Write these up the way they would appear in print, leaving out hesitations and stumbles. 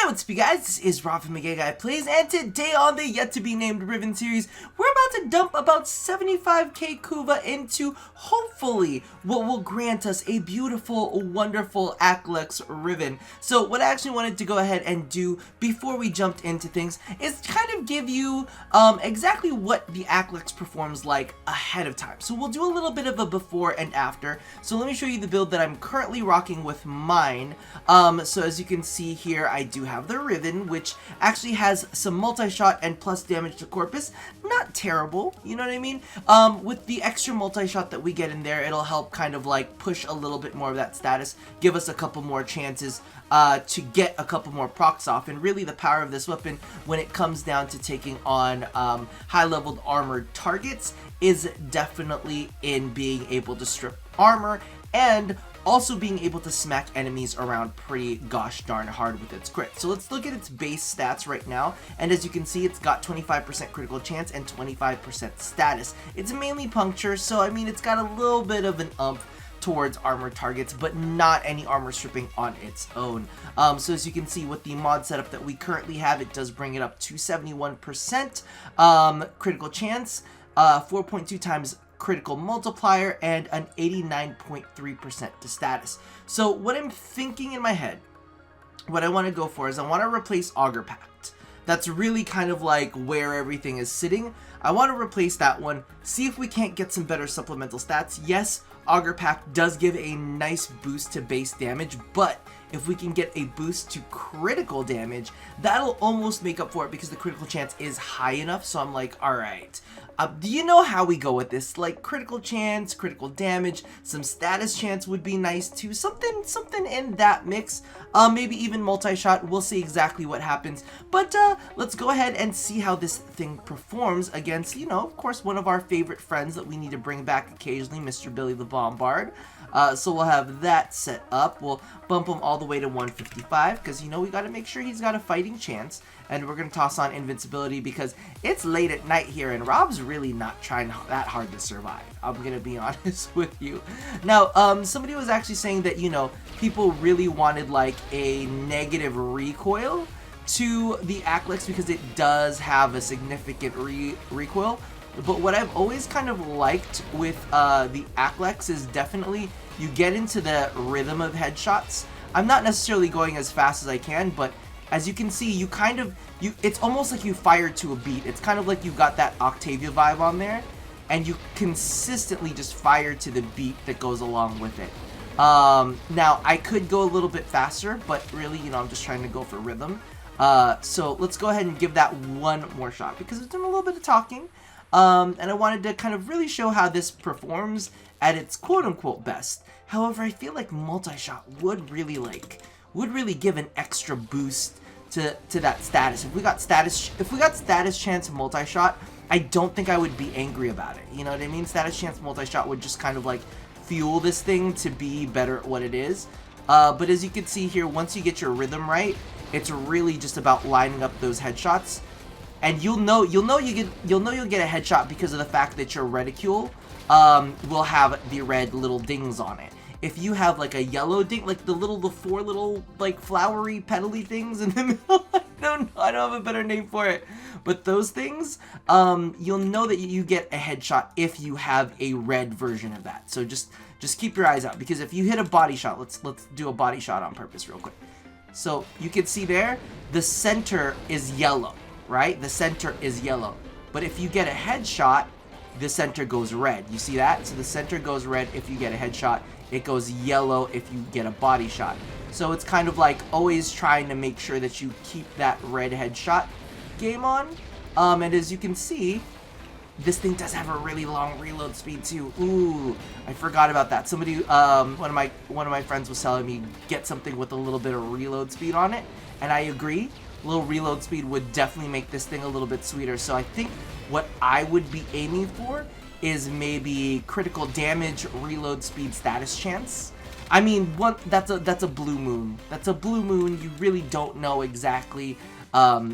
What's up, you guys? This is Warframe Guy Plays, and today on the yet to be named Riven series, we're about to dump about 75k Kuva into hopefully what will grant us a beautiful, wonderful Aklex Riven. So what I actually wanted to go ahead and do before we jumped into things is kind of give you exactly what the Aklex performs like ahead of time. So we'll do a little bit of a before and after. So let me show you the build that I'm currently rocking with mine. So as you can see here, I do have the Riven, which actually has some multi-shot and plus damage to Corpus. Not terrible, you know what I mean? With the extra multi-shot that we get in there, it'll help kind of like push a little bit more of that status, give us a couple more chances to get a couple more procs off. And really the power of this weapon when it comes down to taking on high-leveled armored targets is definitely in being able to strip armor and also being able to smack enemies around pretty gosh darn hard with its crit. So let's look at its base stats right now, and as you can see, it's got 25% critical chance and 25% status. It's mainly puncture, so I mean it's got a little bit of an umph towards armor targets, but not any armor stripping on its own. So as you can see with the mod setup that we currently have, it does bring it up to 71% critical chance, 4.2 times critical multiplier, and an 89.3% to status. So what I'm thinking in my head, what I want to go for is I want to replace Augur Pact. That's really kind of like where everything is sitting. I want to replace that one, see if we can't get some better supplemental stats. Yes, Augur Pact does give a nice boost to base damage, but if we can get a boost to critical damage, that'll almost make up for it because the critical chance is high enough. So I'm like, all right, do you know how we go with this? Like critical chance, critical damage, some status chance would be nice too. Something in that mix. Maybe even multi-shot. We'll see exactly what happens. But let's go ahead and see how this thing performs against, you know, of course, one of our favorite friends that we need to bring back occasionally, Mr. Billy the Bombard. So we'll have that set up. We'll bump him all the way to 155 because, you know, we got to make sure he's got a fighting chance. And we're going to toss on invincibility because it's late at night here and Rob's really not trying that hard to survive. I'm going to be honest with you. Now, somebody was actually saying that, you know, people really wanted like a negative recoil to the Aklex because it does have a significant recoil. But what I've always kind of liked with the Aklex is definitely you get into the rhythm of headshots. I'm not necessarily going as fast as I can, but as you can see, you kind of, it's almost like you fire to a beat. It's kind of like you got that Octavia vibe on there, and you consistently just fire to the beat that goes along with it. Now, I could go a little bit faster, but really, you know, I'm just trying to go for rhythm. So let's go ahead and give that one more shot because it's doing a little bit of talking. And I wanted to kind of really show how this performs at its quote-unquote best. However, I feel like multi-shot would really give an extra boost to that status. If we got status chance multi-shot, I don't think I would be angry about it. You know what I mean? Status chance multi-shot would just kind of like fuel this thing to be better at what it is. But as you can see here, once you get your rhythm right, it's really just about lining up those headshots. And you'll know you'll get a headshot because of the fact that your reticule will have the red little dings on it. If you have like a yellow ding, like the four little like flowery petally things in the middle, I don't have a better name for it. But those things, you'll know that you get a headshot if you have a red version of that. So just keep your eyes out because if you hit a body shot, let's do a body shot on purpose real quick. So you can see there, the center is yellow, right? The center is yellow. But if you get a headshot, the center goes red. You see that? So the center goes red if you get a headshot. It goes yellow if you get a body shot. So it's kind of like always trying to make sure that you keep that red headshot game on. And as you can see, this thing does have a really long reload speed too. Ooh, I forgot about that. Somebody, one of my friends was telling me get something with a little bit of reload speed on it, and I agree. A little reload speed would definitely make this thing a little bit sweeter. So I think what I would be aiming for is maybe critical damage, reload speed, status chance. I mean, that's a blue moon. That's a blue moon. You really don't know exactly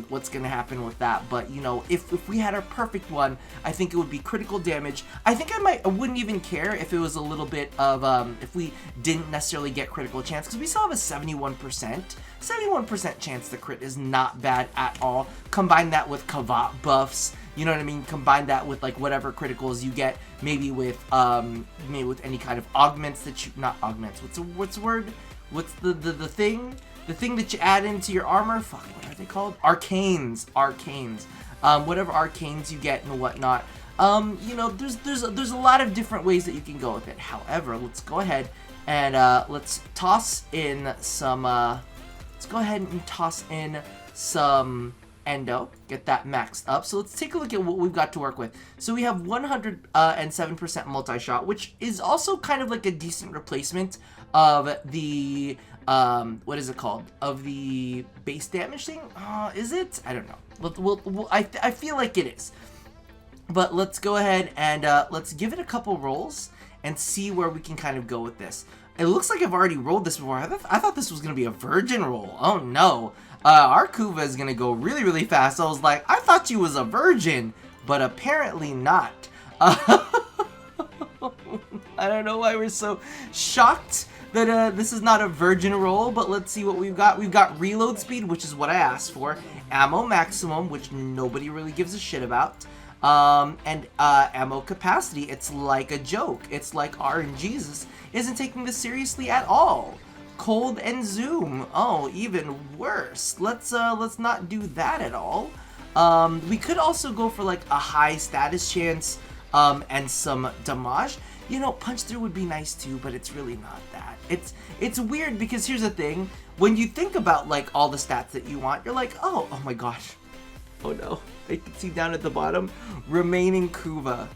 what's gonna happen with that. But you know, if we had our perfect one, I think it would be critical damage. I think I wouldn't even care if it was a little bit of if we didn't necessarily get critical chance, because we still have a 71% chance the crit is not bad at all. Combine that with Kavat buffs, you know what I mean? Combine that with like whatever criticals you get, maybe with any kind of augments that you, not augments, what's the word? What's the thing? The thing that you add into your armor? Fuck, what are they called? Arcanes. Whatever arcanes you get and whatnot. You know, there's a lot of different ways that you can go with it. However, let's go ahead and let's toss in some endo, get that maxed up. So let's take a look at what we've got to work with. So we have 107% multi-shot, which is also kind of like a decent replacement of the what is it called? Of the base damage thing? Is it? I don't know. I feel like it is. But let's go ahead and let's give it a couple rolls and see where we can kind of go with this. It looks like I've already rolled this before. I thought this was going to be a virgin roll. Oh no. Our Kuva is going to go really, really fast. I was like, I thought you was a virgin, but apparently not. I don't know why we're so shocked that this is not a virgin roll, but let's see what we've got. We've got reload speed, which is what I asked for. Ammo maximum, which nobody really gives a shit about. And ammo capacity. It's like a joke. It's like RNGesus isn't taking this seriously at all. Cold and zoom. Oh, even worse. Let's not do that at all. We could also go for like a high status chance and some damage. You know, punch through would be nice too, but it's really not that. It's weird because here's the thing. When you think about like all the stats that you want, you're like, oh my gosh. Oh no. I can see down at the bottom, remaining Kuva.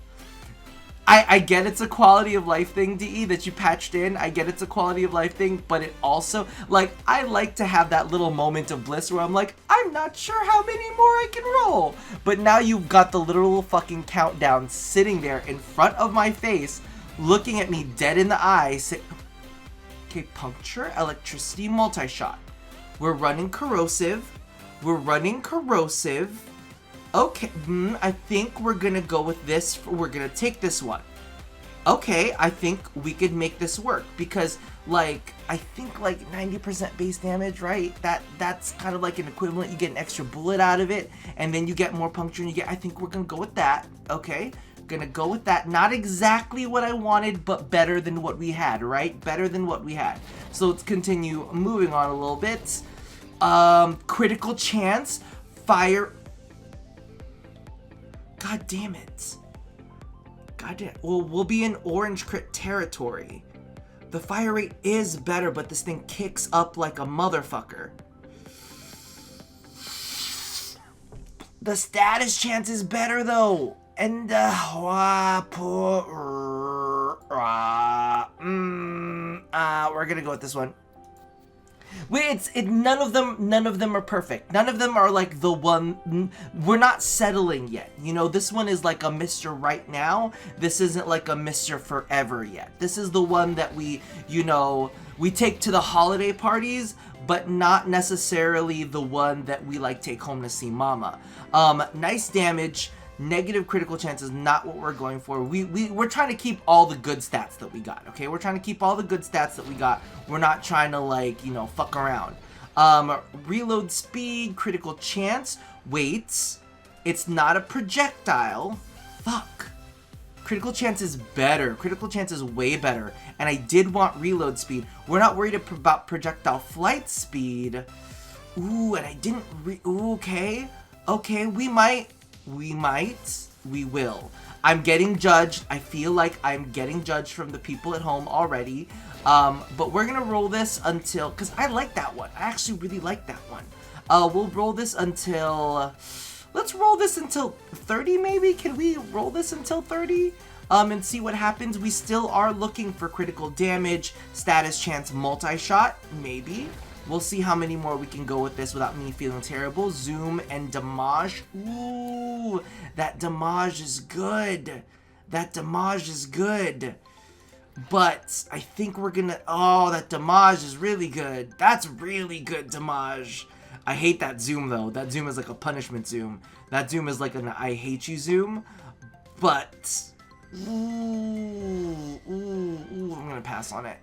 I get it's a quality of life thing, DE, that you patched in. I get it's a quality of life thing, but it also, like, I like to have that little moment of bliss where I'm like, I'm not sure how many more I can roll. But now you've got the literal fucking countdown sitting there in front of my face, looking at me dead in the eye, okay, puncture, electricity, multi-shot. We're running corrosive. Okay, I think we're gonna go with this. We're gonna take this one. Okay, I think we could make this work because, like, I think like 90% base damage, right? That's kind of like an equivalent. You get an extra bullet out of it, and then you get more puncture, and you get. I think we're gonna go with that. Okay, gonna go with that. Not exactly what I wanted, but better than what we had, right? Better than what we had. So let's continue moving on a little bit. Critical chance, fire. God damn it. God damn. Well, we'll be in orange crit territory. The fire rate is better, but this thing kicks up like a motherfucker. The status chance is better though. And we're gonna go with this one. Wait, none of them are perfect. None of them are like the one. We're not settling yet. You know, this one is like a Mr. right now. This isn't like a Mr. forever yet. This is the one that we, you know, we take to the holiday parties, but not necessarily the one that we like take home to see mama. Nice damage. Negative critical chance is not what we're going for. We're trying to keep all the good stats that we got, okay? We're trying to keep all the good stats that we got. We're not trying to, like, you know, fuck around. Reload speed, critical chance. Wait, it's not a projectile. Fuck. Critical chance is better. Critical chance is way better. And I did want reload speed. We're not worried about projectile flight speed. Ooh, and I didn't ooh, okay. Okay, we will. I'm getting judged. I feel like I'm getting judged from the people at home already. But we're gonna roll this until, because I like that one. I actually really like that one. We'll roll this until, let's roll this until 30 maybe? Can we roll this until 30? And see what happens. We still are looking for critical damage, status chance, multi-shot, maybe. We'll see how many more we can go with this without me feeling terrible. Zoom and damage. Ooh, that damage is good. That damage is good. But I think we're gonna, oh, that damage is really good. That's really good damage. I hate that zoom though. That zoom is like a punishment zoom. That zoom is like an I hate you zoom. But ooh, I'm gonna pass on it.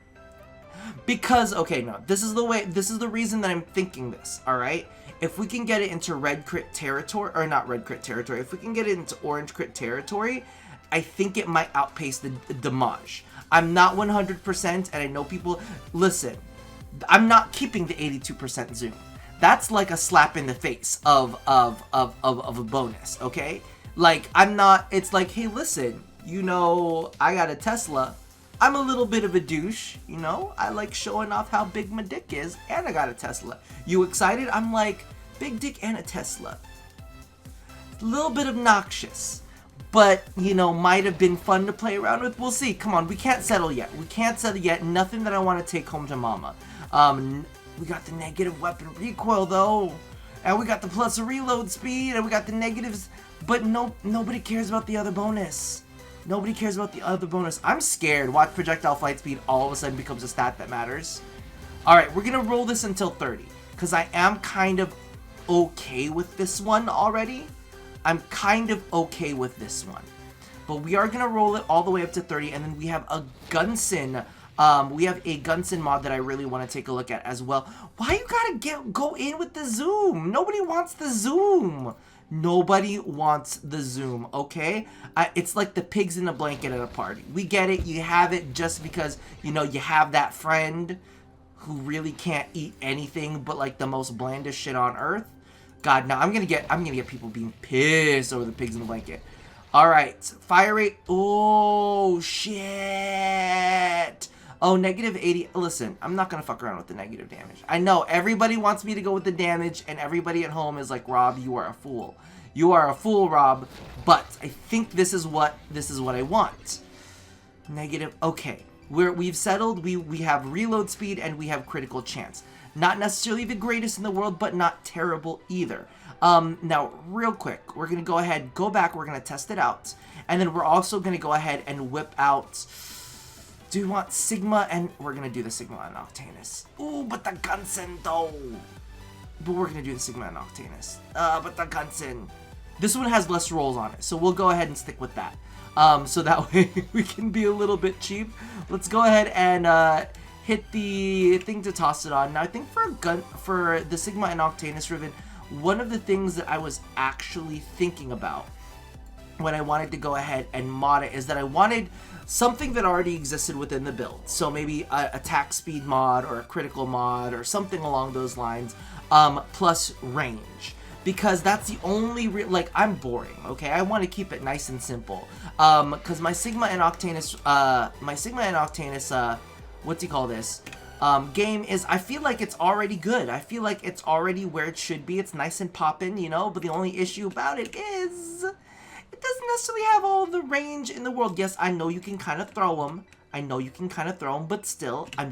Because, okay, no, this is the reason that I'm thinking this, alright? If we can get it into red crit territory, or not red crit territory, if we can get it into orange crit territory, I think it might outpace the damage. I'm not 100%, and I know people, listen, I'm not keeping the 82% zoom. That's like a slap in the face of a bonus, okay? Like, I'm not, it's like, hey, listen, you know, I got a Tesla. I'm a little bit of a douche, you know? I like showing off how big my dick is, and I got a Tesla. You excited? I'm like, big dick and a Tesla. A little bit obnoxious, but, you know, might have been fun to play around with. We'll see. Come on, we can't settle yet. We can't settle yet. Nothing that I want to take home to mama. We got the negative weapon recoil, though. And we got the plus reload speed, and we got the negatives, but nobody cares about the other bonus. Nobody cares about the other bonus. I'm scared. Watch projectile flight speed all of a sudden becomes a stat that matters. Alright, we're going to roll this until 30. Because I am kind of okay with this one already. I'm kind of okay with this one. But we are going to roll it all the way up to 30. And then we have a Gunsin. We have a Gunsin mod that I really want to take a look at as well. Why you gotta go in with the zoom? Nobody wants the zoom. Nobody wants the zoom, okay? It's like the pigs in a blanket at a party. We get it. You have it just because, you know, you have that friend who really can't eat anything but like the most blandest shit on earth. God, no, I'm gonna get people being pissed over the pigs in the blanket. All right, fire rate. Oh shit. Oh, negative 80. Listen, I'm not going to fuck around with the negative damage. I know everybody wants me to go with the damage, and everybody at home is like, Rob, you are a fool. You are a fool, Rob. But I think this is what I want. Negative. Okay. We've settled. We have reload speed, and we have critical chance. Not necessarily the greatest in the world, but not terrible either. Now, real quick, we're going to go ahead, go back, we're going to test it out. And then we're also going to go ahead and whip out... Do we want Sigma? And we're going to do the Sigma and Octantis. Ooh, but the Gunsin, though. But we're going to do the Sigma and Octantis. But the Gunsin. This one has less rolls on it, so we'll go ahead and stick with that. So that way we can be a little bit cheap. Let's go ahead and hit the thing to toss it on. Now, I think for the Sigma and Octantis Riven, one of the things that I was actually thinking about when I wanted to go ahead and mod it is that I wanted something that already existed within the build. So maybe a attack speed mod or a critical mod or something along those lines, plus range. Because that's the only like, I'm boring, okay? I want to keep it nice and simple. Because my Sigma and Octantis, what's he call this? Game is, I feel like it's already good. I feel like it's already where it should be. It's nice and poppin', you know? But the only issue about it is... it doesn't necessarily have all the range in the world. Yes, I know you can kind of throw them. But still, I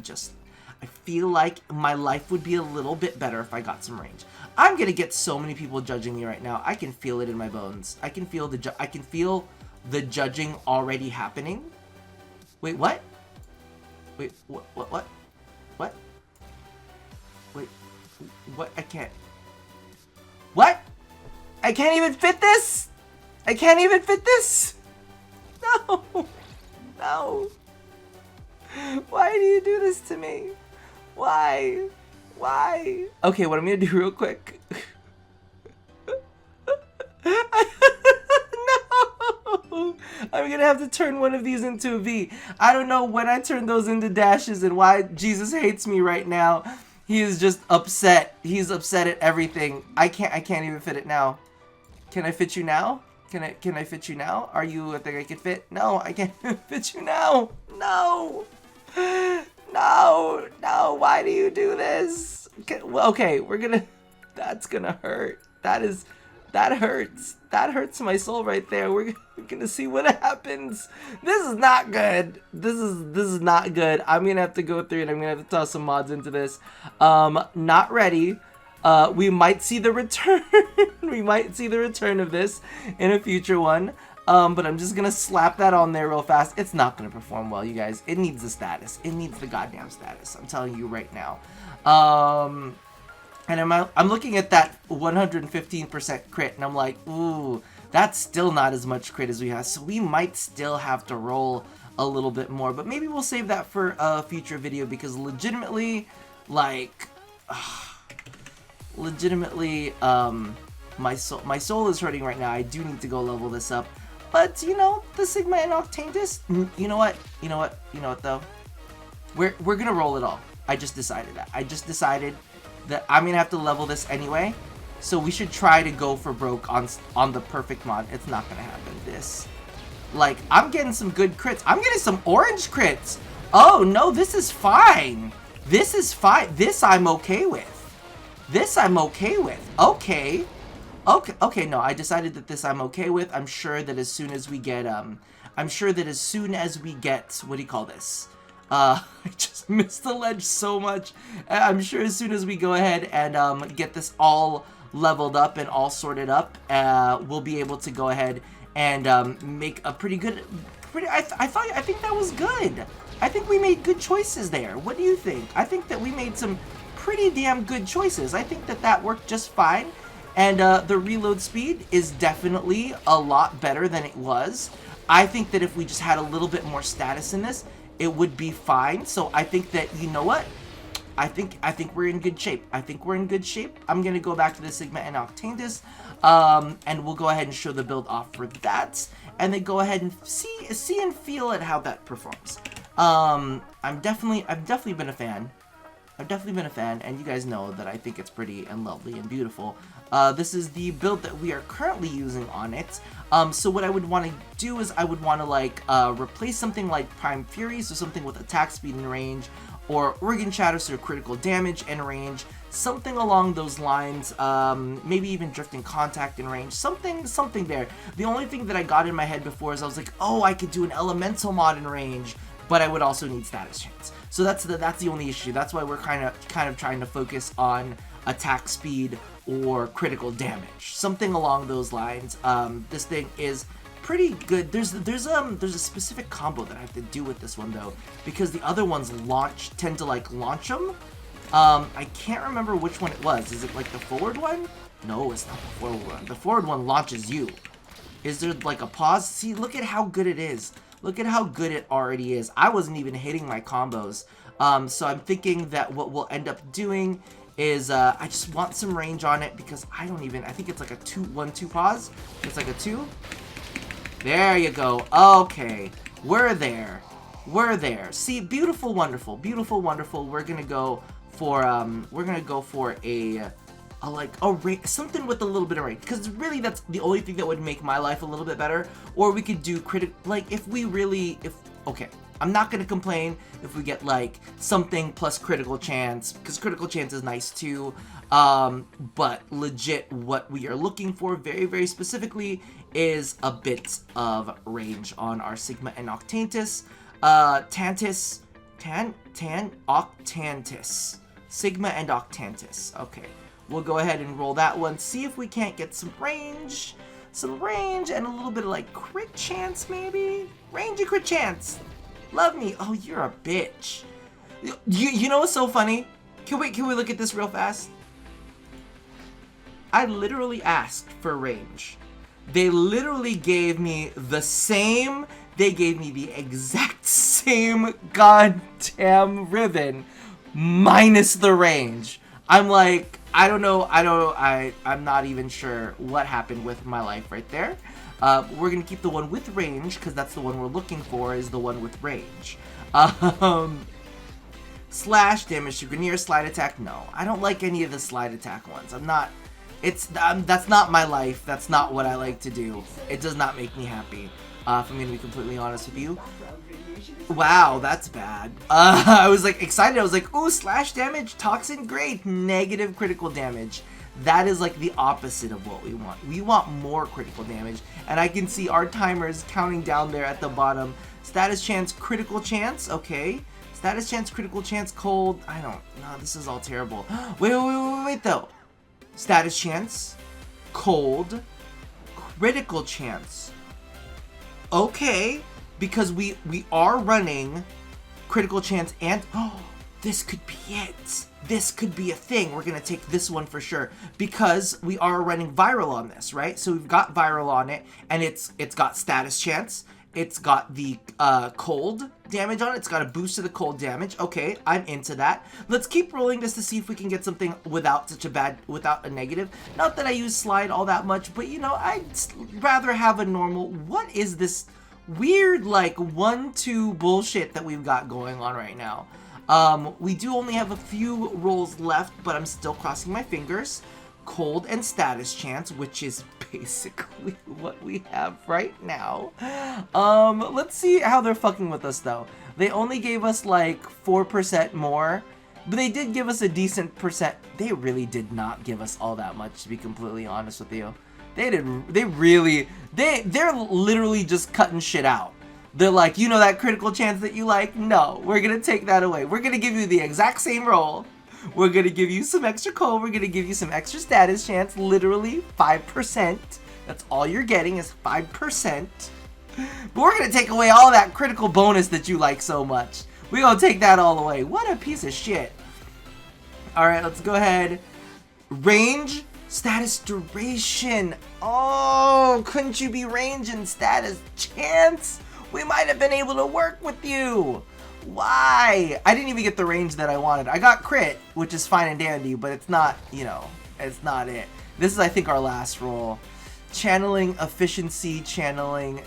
feel like my life would be a little bit better if I got some range. I'm gonna get so many people judging me right now. I can feel it in my bones. I can feel the judging already happening. Wait, what? Wait, what? What? Wait, what? I can't. What? I can't even fit this? I can't even fit this! No! No! Why do you do this to me? Why? Why? Okay, what I'm gonna do real quick. No! I'm gonna have to turn one of these into a V. I don't know when I turn those into dashes and why Jesus hates me right now. He is just upset. He's upset at everything. I can't even fit it now. Can I fit you now? Can I fit you now? Are you a thing I can fit? No, I can't fit you now. No. No. No. Why do you do this? Okay, we're gonna... That's gonna hurt. That hurts. That hurts my soul right there. We're gonna see what happens. This is not good. This is not good. I'm gonna have to go through it. I'm gonna have to toss some mods into this. Not ready. We might see the return. We might see the return of this in a future one. But I'm just gonna slap that on there real fast. It's not gonna perform well, you guys. It needs the status. It needs the goddamn status. I'm telling you right now. And I'm looking at that 115% crit, and I'm like, ooh, that's still not as much crit as we have. So we might still have to roll a little bit more, but maybe we'll save that for a future video, because legitimately, like, my soul is hurting right now. I do need to go level this up. But, you know, the Sigma and Octantis, you know what though? We're gonna roll it all. I just decided that. I just decided that I'm gonna have to level this anyway. So we should try to go for broke on the perfect mod. It's not gonna happen. This, like, I'm getting some good crits. I'm getting some orange crits. Oh no, this is fine. This is fine. This I'm okay with. This I'm okay with. Okay. Okay, no, I decided that this I'm okay with. I'm sure that as soon as we get, what do you call this? I just missed the ledge so much. I'm sure as soon as we go ahead and get this all leveled up and all sorted up, we'll be able to go ahead and make a pretty good, I think that was good. I think we made good choices there. What do you think? I think that we made some pretty damn good choices. I think that that worked just fine. And the reload speed is definitely a lot better than it was. I think that if we just had a little bit more status in this, it would be fine. So I think that, you know what? I think we're in good shape. I think we're in good shape. I'm going to go back to the Sigma and Octantis, and we'll go ahead and show the build off for that, and then go ahead and see and feel at how that performs. I've definitely been a fan. I've definitely been a fan, and you guys know that I think it's pretty and lovely and beautiful. This is the build that we are currently using on it. So what I would want to do is I would want to, like, replace something like Prime Fury, so something with attack speed and range, or Organ Shatter, so critical damage and range, something along those lines, maybe even Drifting Contact in range, something there. The only thing that I got in my head before is I was like, oh, I could do an Elemental mod in range, but I would also need status chance. So that's the only issue. That's why we're kind of trying to focus on attack speed or critical damage, something along those lines. This thing is pretty good. There's a specific combo that I have to do with this one though, because the other ones tend to like launch them. I can't remember which one it was. Is it like the forward one? No, it's not the forward one. The forward one launches you. Is there like a pause? See, look at how good it is. Look at how good it already is. I wasn't even hitting my combos. So I'm thinking that what we'll end up doing is I just want some range on it, because I think it's like a 1-2 pause. It's like a 2. There you go. Okay. We're there. See, beautiful, wonderful. Beautiful, wonderful. We're gonna go for something with a little bit of range, because really that's the only thing that would make my life a little bit better. Or we could do okay, I'm not gonna complain if we get like something plus critical chance, because critical chance is nice too, but legit what we are looking for very, very specifically is a bit of range on our Sigma and Octantis. Octantis. Sigma and Octantis. Okay. We'll go ahead and roll that one. See if we can't get some range. And a little bit of like crit chance maybe? Range and crit chance. Love me. Oh, you're a bitch. You know what's so funny? Can we look at this real fast? I literally asked for range. They literally gave me the same. They gave me the exact same goddamn ribbon minus the range. I'm like, I don't know, I'm not even sure what happened with my life right there. We're gonna keep the one with range, because that's the one we're looking for, is the one with range. Slash, damage to Grenier, slide attack, no. I don't like any of the slide attack ones. That's not my life. That's not what I like to do. It does not make me happy, if I'm gonna be completely honest with you. Wow, that's bad. I was like excited. I was like, ooh, slash damage, toxin, great. Negative critical damage. That is like the opposite of what we want. We want more critical damage. And I can see our timers counting down there at the bottom. Status chance, critical chance, okay. Status chance, critical chance, cold. No, this is all terrible. Wait though. Status chance, cold, critical chance. Okay. Because we are running critical chance and this could be it. This could be a thing. We're gonna take this one for sure because we are running viral on this, right? So we've got viral on it, and it's got status chance. It's got the cold damage on it. It's got a boost to the cold damage. Okay, I'm into that. Let's keep rolling just to see if we can get something without a negative. Not that I use slide all that much, but you know, I'd rather have a normal. What is this weird like 1-2 bullshit that we've got going on right now? We do only have a few rolls left, but I'm still crossing my fingers. Cold and status chance, which is basically what we have right now. Let's see how they're fucking with us though. They only gave us like 4% more, but they did give us a decent percent. They really did not give us all that much, to be completely honest with you. They're literally just cutting shit out. They're like, you know that critical chance that you like? No, we're gonna take that away. We're gonna give you the exact same roll. We're gonna give you some extra cold. We're gonna give you some extra status chance. Literally 5%. That's all you're getting is 5%. But we're gonna take away all that critical bonus that you like so much. We're gonna take that all away. What a piece of shit. Alright, let's go ahead. Range, status, duration. Oh, couldn't you be range and status chance? We might have been able to work with you. Why? I didn't even get the range that I wanted. I got crit, which is fine and dandy, but it's not, you know, it's not it. This is, I think, our last roll. Channeling efficiency, channeling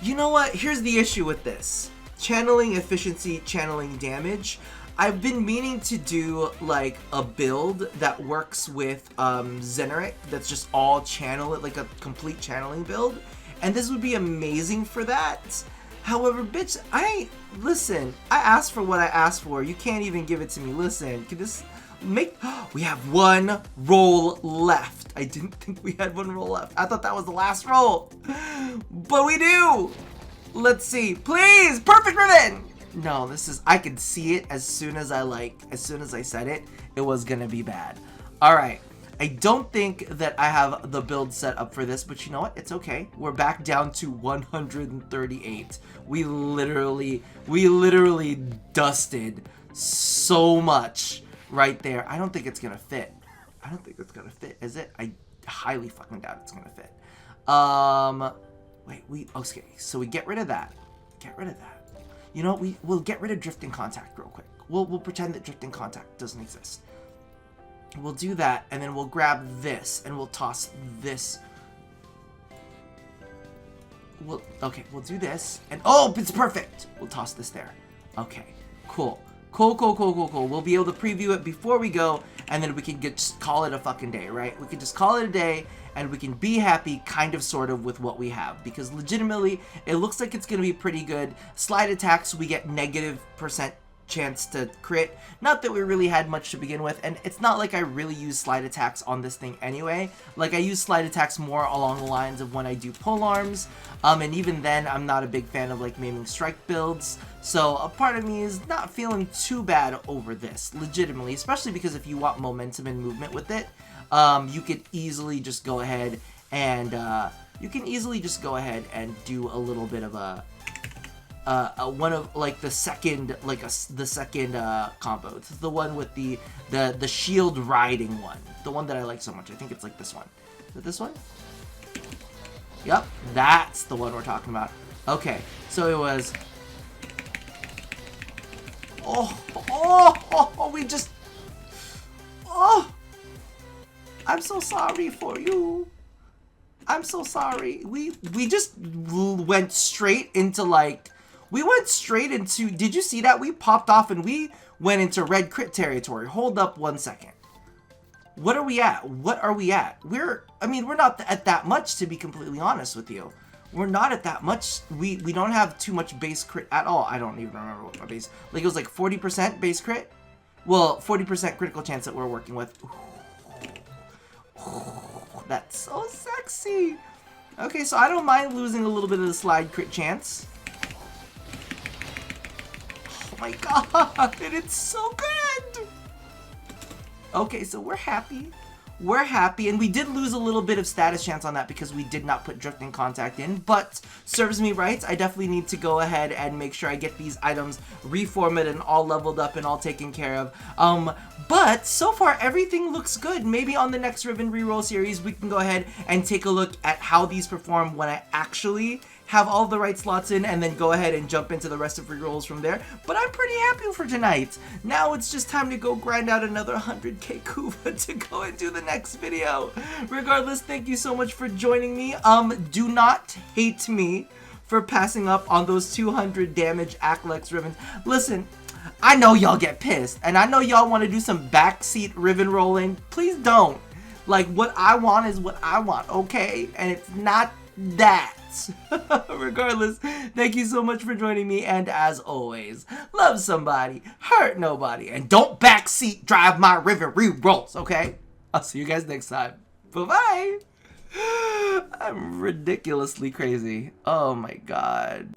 You know what? Here's the issue with this. Channeling efficiency, channeling damage. I've been meaning to do like a build that works with Zeneric that's just all channel it, like a complete channeling build. And this would be amazing for that. However, bitch, I asked for what I asked for. You can't even give it to me. Listen, can this make... We have one roll left. I didn't think we had one roll left. I thought that was the last roll. But we do. Let's see. Please, perfect riven. No, this is... I could see it as soon as I said it, it was gonna be bad. All right. I don't think that I have the build set up for this, but you know what? It's okay. We're back down to 138. We literally dusted so much right there. I don't think it's gonna fit. I don't think it's gonna fit, is it? I highly fucking doubt it's gonna fit. Okay, so we get rid of that. Get rid of that. You know, we'll get rid of drifting contact real quick. We'll pretend that drifting contact doesn't exist. We'll do that, and then we'll grab this, and we'll toss this. Okay, we'll do this, and oh, it's perfect! We'll toss this there. Okay, cool. Cool. We'll be able to preview it before we go, and then we can just call it a fucking day, right? We can just call it a day, and we can be happy, kind of, sort of, with what we have. Because legitimately, it looks like it's going to be pretty good. Slide attacks, we get -% chance to crit. Not that we really had much to begin with, and it's not like I really use slide attacks on this thing anyway. Like, I use slide attacks more along the lines of when I do pole arms, and even then I'm not a big fan of like maiming strike builds, so a part of me is not feeling too bad over this, legitimately, especially because if you want momentum and movement with it, you could easily just go ahead and do a little bit of a one of like the second combo. It's the one with the shield riding one, the one that I like so much. I think it's like this one. Is it this one? Yep, that's the one we're talking about. Okay, so it was I'm so sorry for you. I'm so sorry. We just went straight into like did you see that? We popped off and we went into red crit territory. Hold up 1 second. What are we at? We're not at that much, to be completely honest with you. We're not at that much. We don't have too much base crit at all. I don't even remember what my base, like it was like 40% base crit. Well, 40% critical chance that we're working with. That's so sexy. Okay, so I don't mind losing a little bit of the slide crit chance. Oh my god, it's so good. Okay, so we're happy. we're happy, and we did lose a little bit of status chance on that because we did not put Drifting Contact in, but serves me right. I definitely need to go ahead and make sure I get these items reformatted and all leveled up and all taken care of. But so far everything looks good. Maybe on the next Riven reroll series we can go ahead and take a look at how these perform when I actually have all the right slots in, and then go ahead and jump into the rest of rerolls from there. But I'm pretty happy for tonight. Now it's just time to go grind out another 100k Kuva to go and do the next video. Regardless, thank you so much for joining me. Do not hate me for passing up on those 200 damage Aklex Rivens. Listen, I know y'all get pissed, and I know y'all want to do some backseat Riven rolling. Please don't. Like, what I want is what I want, okay? And it's not that. Regardless, thank you so much for joining me, and as always, love somebody, hurt nobody, and don't backseat drive my Riven re-rolls, okay? I'll see you guys next time. Bye-bye. I'm ridiculously crazy. Oh my god.